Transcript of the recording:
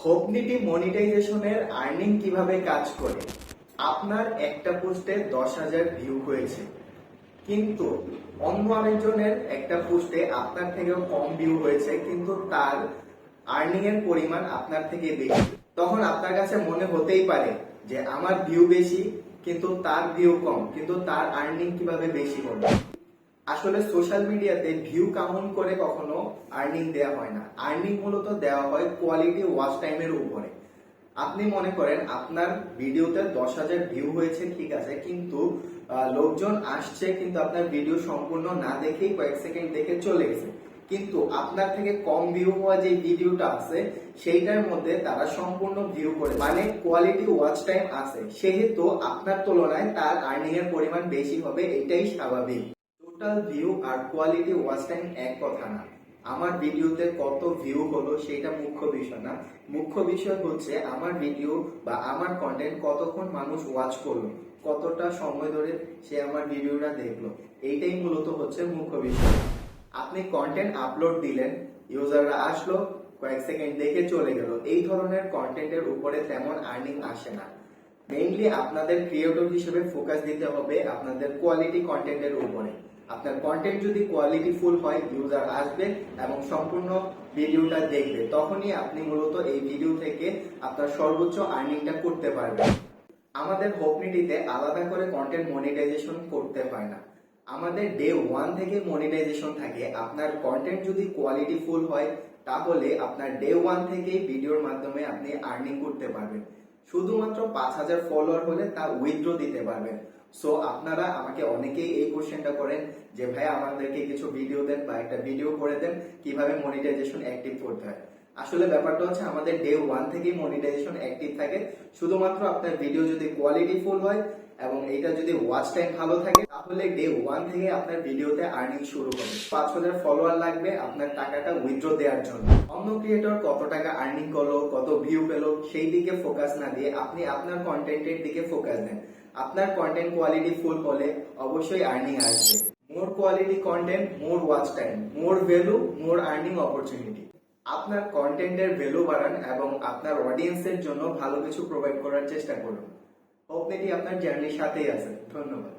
হোপনিটি মনিটাইজেশনের আর্নিং কিভাবে কাজ করে। আপনার একটা পোস্টে 10,000 ভিউ হয়েছে, কিন্তু অন্য আরেকজনের একটা পোস্টে আপনার থেকেও কম ভিউ হয়েছে, কিন্তু তার আর্নিং এর পরিমাণ আপনার থেকে বেশি। তখন আপনার কাছে মনে হতেই পারে যে আমার ভিউ বেশি কিন্তু তার ভিউ কম, কিন্তু তার আর্নিং কিভাবে বেশি হবে। আসলে সোশ্যাল মিডিয়াতে ভিউ কাউন্ট করে কখনো আর্নিং দেওয়া হয় না। আর্নিং মূলত দেওয়া হয় কোয়ালিটি ওয়াচ টাইমের উপরে। আপনি মনে করেন আপনার ভিডিওতে 10,000 ভিউ হয়েছে, ঠিক আছে, কিন্তু লোকজন আসছে কিন্তু আপনার ভিডিও সম্পূর্ণ না দেখেই কয়েক সেকেন্ড দেখে চলে গেছে, কিন্তু আপনার থেকে কম ভিউ হওয়া যে ভিডিওটা আছে সেইটার মধ্যে তারা সম্পূর্ণ ভিউ করে, মানে কোয়ালিটি ওয়াচ টাইম আছে, সেহেতু আপনার তুলনায় তার আর্নিং এর পরিমাণ বেশি হবে, এটাই স্বাভাবিক। টোটাল ভিউ আর কোয়ালিটি ওয়াচ টাইম এক কথা না। আমার ভিডিওতে কত ভিউ হলো সেটা মুখ্য বিষয় না। মুখ্য বিষয় হচ্ছে আমার ভিডিও বা আমার কন্টেন্ট কতক্ষণ মানুষ ওয়াচ করলো, কতটা সময় ধরে সে আমার ভিডিওটা দেখলো, এইটাই মূলত হচ্ছে মুখ্য বিষয়। আপনি কন্টেন্ট আপলোড দিলেন, ইউজাররা আসলো, কয়েক সেকেন্ড দেখে চলে গেল, এই ধরনের কন্টেন্টের উপরে তেমন আর্নিং আসে না। মেইনলি আপনাদের ক্রিয়েটর হিসেবে ফোকাস দিতে হবে আপনাদের কোয়ালিটি কন্টেন্টের উপরে। আপনার কন্টেন্ট যদি কোয়ালিটি ফুল হয়, ইউজার আসবে এবং সম্পূর্ণ ভিডিওটা দেখবে, তখনই আপনি মূলত এই ভিডিও থেকে আপনার সর্বোচ্চ আর্নিংটা করতে পারবেন। আমাদের হোপনিটিতে আলাদা করে কন্টেন্ট মনিটাইজেশন করতে হয় না। আমাদের ডে 1 থেকে মনিটাইজেশন থাকে। আপনার কন্টেন্ট যদি কোয়ালিটি ফুল হয়, তাহলে আপনার ডে 1 থেকেই ভিডিওর মাধ্যমে আপনি আর্নিং করতে পারবেন। শুধুমাত্র 5,000 ফলোয়ার হলে তা উইথড্র দিতে পারবেন। সো আপনারা আমাকে অনেকেই এই কোশ্চেনটা করেন যে ভাই আমাদেরকে কিছু ভিডিও দেন বা একটা ভিডিও করে দেন কিভাবে মনিটাইজেশন অ্যাক্টিভ করতে হয়। আসলে ব্যাপারটা হচ্ছে আমাদের ডে 1 থেকেই মনিটাইজেশন অ্যাক্টিভ থাকে। শুধুমাত্র আপনার ভিডিও যদি কোয়ালিটি ফুল হয় এবং এটা যদি ওয়াচ টাইম ভালো থাকে, তাহলে ডে 1 থেকে আপনার ভিডিওতে আর্নিং শুরু হবে। 5,000 ফলোয়ার লাগবে আপনার টাকাটা উইথড্র দেওয়ার জন্য। অন্য ক্রিয়েটর কত টাকা আর্নিং করলো, কত ভিউ পেলো, সেই দিকে ফোকাস না দিয়ে আপনি আপনার কন্টেন্টের দিকে ফোকাস দেন। আপনার কন্টেন্ট কোয়ালিটি ফুল হলে অবশ্যই আর্নিং আসবে। মোর কোয়ালিটি কন্টেন্ট, মোর ওয়াচ টাইম, মোর ভ্যালু, মোর আর্নিং অপরচুনিটি। আপনার কন্টেন্টের ভ্যালু বাড়ান এবং আপনার অডিয়েন্সের জন্য ভালো কিছু প্রোভাইড করার চেষ্টা করুন। হোপনিটি আপনার জার্নির সাথেই আছে। ধন্যবাদ।